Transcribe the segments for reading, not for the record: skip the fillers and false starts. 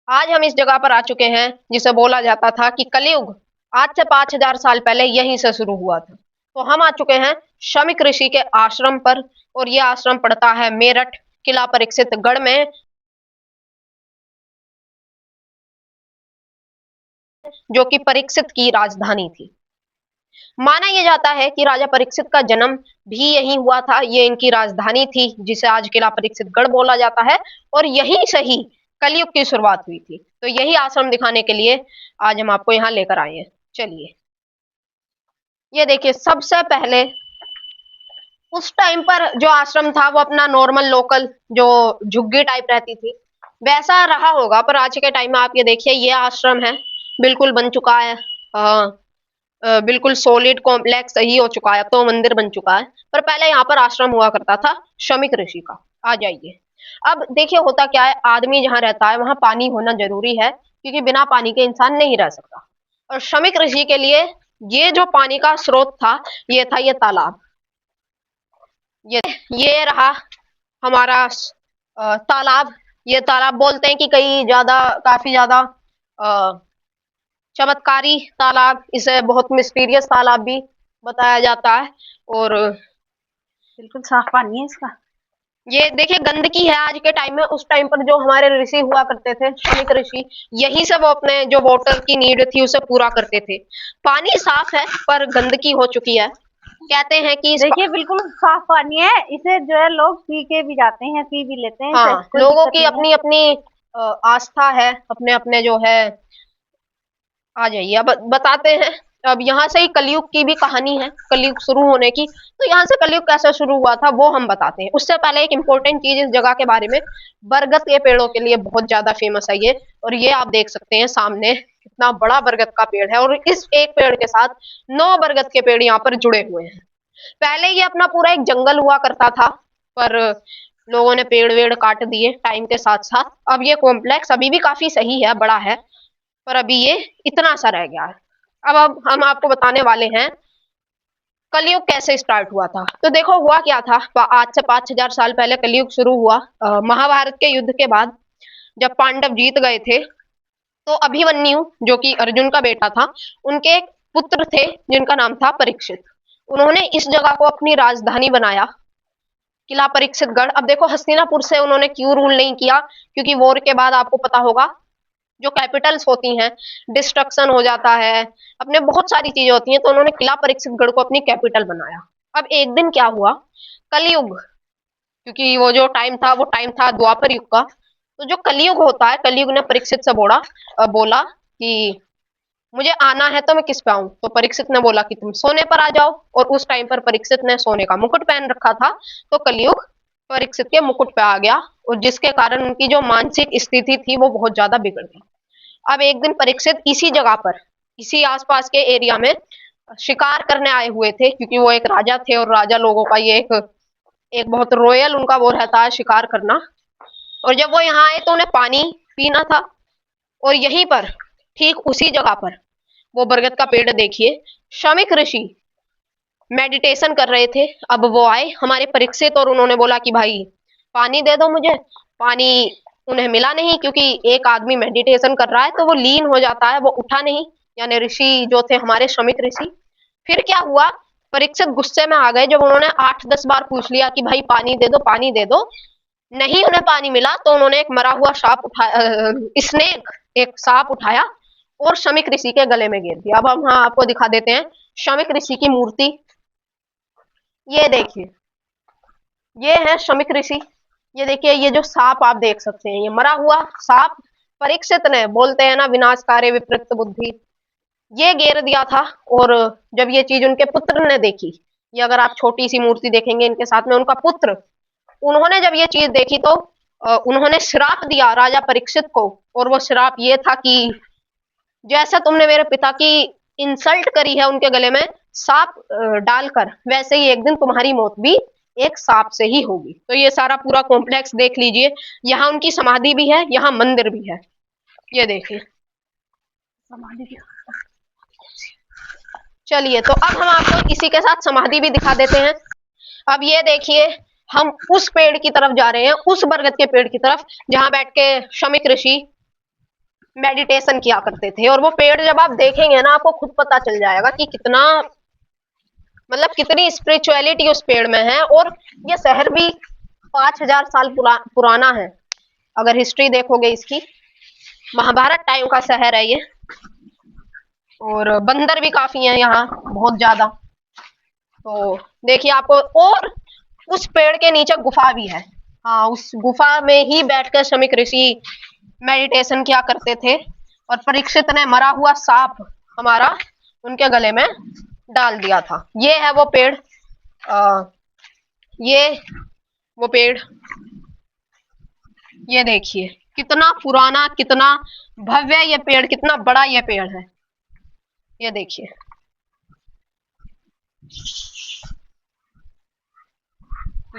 आज हम इस जगह पर आ चुके हैं जिसे बोला जाता था कि कलयुग आज से 5000 साल पहले यहीं से शुरू हुआ था। तो हम आ चुके हैं शमिक ऋषि के आश्रम पर और ये आश्रम पड़ता है मेरठ किला परीक्षित गढ़ में, जो कि परीक्षित की राजधानी थी। माना यह जाता है कि राजा परीक्षित का जन्म भी यहीं हुआ था। ये इनकी राजधानी थी जिसे आज किला परीक्षित गढ़ बोला जाता है और यहीं से ही कलयुग की शुरुआत हुई थी। तो यही आश्रम दिखाने के लिए आज हम आपको यहाँ लेकर आए हैं। चलिए, ये देखिए, सबसे पहले उस टाइम पर जो आश्रम था वो अपना नॉर्मल लोकल जो झुग्गी टाइप रहती थी वैसा रहा होगा, पर आज के टाइम में आप ये देखिए, ये आश्रम है, बिल्कुल बन चुका है। बिल्कुल सॉलिड कॉम्प्लेक्स ही हो चुका है, अब तो मंदिर बन चुका है। पर पहले यहाँ पर आश्रम हुआ करता था शमिक ऋषि का। आ जाइए। अब देखिए, होता क्या है, आदमी जहाँ रहता है वहां पानी होना जरूरी है, क्योंकि बिना पानी के इंसान नहीं रह सकता। और शमिक ऋषि के लिए ये जो पानी का स्रोत था, ये था ये तालाब। ये ये रहा हमारा तालाब। ये तालाब बोलते हैं कि कई ज्यादा काफी ज्यादा चमत्कारी तालाब, इसे बहुत मिस्टीरियस तालाब भी बताया जाता है। और बिल्कुल साफ पानी है इसका। ये देखिए, गंदगी है आज के टाइम में। उस टाइम पर जो हमारे ऋषि हुआ करते थे, शमिक ऋषि, यहीं से वो अपने जो वाटर की नीड थी उसे पूरा करते थे। पानी साफ है पर गंदगी हो चुकी है। कहते हैं कि इस देखिए बिल्कुल साफ पानी है, इसे जो है लोग पी के भी जाते हैं, पी भी लेते हैं, इसे हाँ, कोई लोगों दिक्कत की नहीं है। अपनी अपनी आस्था है, अपने अपने जो है। आ जाइए, अब बताते हैं। अब यहाँ से ही कलयुग की भी कहानी है, कलयुग शुरू होने की। तो यहाँ से कलयुग कैसे शुरू हुआ था वो हम बताते हैं। उससे पहले एक इम्पोर्टेंट चीज इस जगह के बारे में, बरगद के पेड़ों के लिए बहुत ज्यादा फेमस है ये। और ये आप देख सकते हैं सामने कितना बड़ा बरगद का पेड़ है, और इस एक पेड़ के साथ 9 बरगद के पेड़ यहाँ पर जुड़े हुए हैं। पहले ये अपना पूरा एक जंगल हुआ करता था, पर लोगों ने पेड़ वेड़ काट दिए टाइम के साथ साथ। अब ये कॉम्प्लेक्स अभी भी काफी सही है, बड़ा है, पर अभी ये इतना सा रह गया है। अब हम आपको बताने वाले हैं कलयुग कैसे स्टार्ट हुआ था। तो देखो, हुआ क्या था, आज से 5000 साल पहले कलयुग शुरू हुआ। महाभारत के युद्ध के बाद जब पांडव जीत गए थे, तो अभिमन्यु जो कि अर्जुन का बेटा था, उनके एक पुत्र थे जिनका नाम था परीक्षित। उन्होंने इस जगह को अपनी राजधानी बनाया, किला परीक्षितगढ़। अब देखो, हस्तिनापुर से उन्होंने क्यों रूल नहीं किया, क्योंकि वॉर के बाद आपको पता होगा जो कैपिटल्स होती हैं, डिस्ट्रक्शन हो जाता है, अपने बहुत सारी चीजें होती हैं। तो उन्होंने किला परीक्षितगढ़ को अपनी कैपिटल बनाया। अब एक दिन क्या हुआ, कलयुग, क्योंकि वो जो टाइम था वो टाइम था द्वापर युग का। तो जो कलयुग होता है, कलयुग ने परीक्षित से बोला कि मुझे आना है तो मैं किस पे आऊं। तो परीक्षित ने बोला कि तुम सोने पर आ जाओ, और उस टाइम पर परीक्षित ने सोने का मुकुट पहन रखा था। तो कलयुग परीक्षित के मुकुट पे आ गया, और जिसके कारण उनकी जो मानसिक स्थिति थी वो बहुत ज्यादा बिगड़ गई। अब एक दिन परीक्षित इसी जगह पर, इसी आसपास के एरिया में शिकार करने आए हुए थे, क्योंकि वो एक राजा थे और राजा लोगों का ये एक एक बहुत रॉयल उनका वो रहता है शिकार करना। और जब वो यहाँ आए तो उन्हें पानी पीना था, और यहीं पर ठीक उसी जगह पर वो बरगद का पेड़ देखिए, शमिक ऋषि मेडिटेशन कर रहे थे। अब वो आए हमारे परीक्षित, और उन्होंने बोला कि भाई पानी दे दो मुझे। पानी उन्हें मिला नहीं, क्योंकि एक आदमी मेडिटेशन कर रहा है तो वो लीन हो जाता है, वो उठा नहीं। यानी ऋषि जो थे हमारे शमिक ऋषि। फिर क्या हुआ, परीक्षित गुस्से में आ गए जब उन्होंने 8-10 बार पूछ लिया कि भाई पानी दे दो, पानी दे दो। नहीं उन्हें पानी मिला, तो उन्होंने एक मरा हुआ सांप उठाया, स्नेक, एक सांप उठाया और शमिक ऋषि के गले में गिर दिया। अब हम हाँ आपको दिखा देते हैं शमिक ऋषि की मूर्ति। ये देखिए, ये है शमिक ऋषि। ये देखिए, ये जो सांप आप देख सकते हैं, ये मरा हुआ सांप परीक्षित ने, बोलते हैं ना विनाशकारी विपरीत बुद्धि, ये घेर दिया था। और जब ये चीज उनके पुत्र ने देखी, ये अगर आप छोटी सी मूर्ति देखेंगे, इनके साथ में उनका पुत्र, उन्होंने जब ये चीज देखी तो उन्होंने श्राप दिया राजा परीक्षित को। और वो श्राप ये था कि जैसा तुमने मेरे पिता की इंसल्ट करी है उनके गले में सांप डालकर, वैसे ही एक दिन तुम्हारी मौत भी एक सांप से ही होगी। तो ये सारा पूरा कॉम्प्लेक्स देख लीजिए, यहाँ उनकी समाधि भी है, यहाँ मंदिर भी है। ये देखिए, समाधि चलिए, तो अब हम आपको इसी के साथ समाधि भी दिखा देते हैं। अब ये देखिए, हम उस पेड़ की तरफ जा रहे हैं, उस बरगद के पेड़ की तरफ, जहां बैठ के शमिक ऋषि मेडिटेशन किया करते थे। और वो पेड़ जब आप देखेंगे ना, आपको खुद पता चल जाएगा कि कितना, मतलब कितनी स्पिरिचुअलिटी उस पेड़ में है। और ये शहर भी 5000 साल पुराना है। अगर हिस्ट्री देखोगे इसकी, महाभारत टाइम का शहर है ये। और बंदर भी काफी हैं यहाँ, बहुत ज्यादा। तो देखिए आपको, और उस पेड़ के नीचे गुफा भी है। हाँ, उस गुफा में ही बैठकर शमीक ऋषि मेडिटेशन किया करते थे। और परीक्षित ने मरा हुआ सांप हमारा उनके गले में डाल दिया था। ये है वो पेड़, ये वो पेड़, ये देखिए कितना पुराना, कितना भव्य ये पेड़, कितना बड़ा ये पेड़ है। ये देखिए,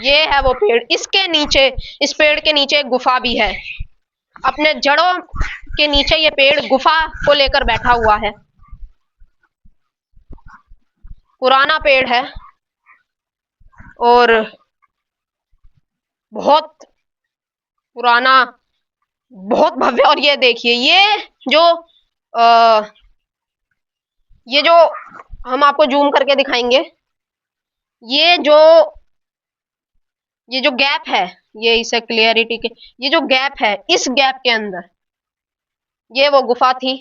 ये है वो पेड़। इसके नीचे, इस पेड़ के नीचे एक गुफा भी है। अपने जड़ों के नीचे ये पेड़ गुफा को लेकर बैठा हुआ है। पुराना पेड़ है और बहुत पुराना, बहुत भव्य। और ये देखिए, जो आ, ये जो हम आपको जूम करके दिखाएंगे, ये जो ये जो गैप है, ये इसे क्लियरिटी के, ये जो गैप है, इस गैप के अंदर ये वो गुफा थी।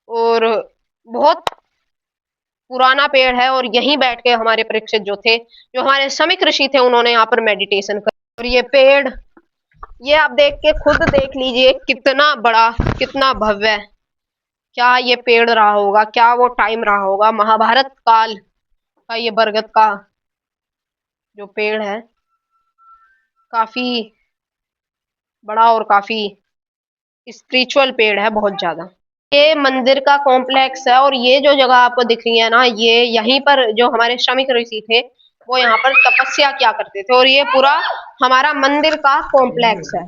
और बहुत पुराना पेड़ है। और यहीं बैठ के हमारे परीक्षित जो थे, जो हमारे शमीक ऋषि थे, उन्होंने यहाँ पर मेडिटेशन कर। और ये पेड़, ये आप देख के खुद देख लीजिए कितना बड़ा, कितना भव्य। क्या ये पेड़ रहा होगा, क्या वो टाइम रहा होगा। महाभारत काल का ये बरगद का जो पेड़ है, काफी बड़ा और काफी स्पिरिचुअल पेड़ है, बहुत ज्यादा। ये मंदिर का कॉम्प्लेक्स है। और ये जो जगह आपको दिख रही है ना, ये यहीं पर जो हमारे श्रमिक ऋषि थे, वो यहाँ पर तपस्या किया करते थे। और ये पूरा हमारा मंदिर का कॉम्प्लेक्स है।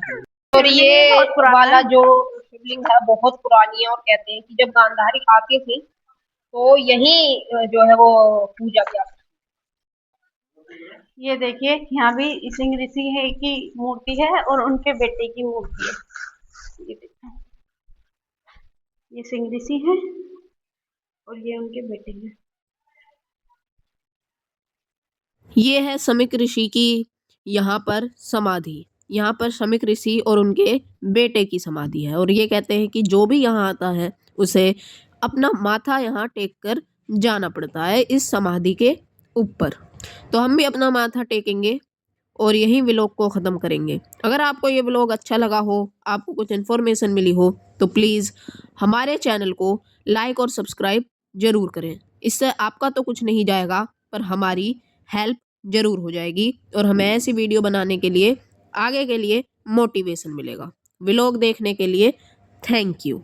और ये वाला जो शिवलिंग है बहुत पुरानी है। और कहते हैं कि जब गांधारी आती थी तो यही जो है वो पूजा किया। ये देखिए, यहाँ भी सिंह ऋषि है की मूर्ति है और उनके बेटे की मूर्ति है। ये देखिए, ये सिंह ऋषि है और ये उनके बेटे हैं। ये है शमीक ऋषि की यहाँ पर समाधि। यहाँ पर शमीक ऋषि और उनके बेटे की समाधि है। और ये कहते हैं कि जो भी यहाँ आता है उसे अपना माथा यहाँ टेक कर जाना पड़ता है इस समाधि के ऊपर। तो हम भी अपना माथा टेकेंगे और यही व्लॉग को ख़त्म करेंगे। अगर आपको ये व्लॉग अच्छा लगा हो, आपको कुछ इन्फॉर्मेशन मिली हो, तो प्लीज़ हमारे चैनल को लाइक और सब्सक्राइब ज़रूर करें। इससे आपका तो कुछ नहीं जाएगा, पर हमारी हेल्प ज़रूर हो जाएगी और हमें ऐसी वीडियो बनाने के लिए, आगे के लिए मोटिवेशन मिलेगा। व्लॉग देखने के लिए थैंक यू।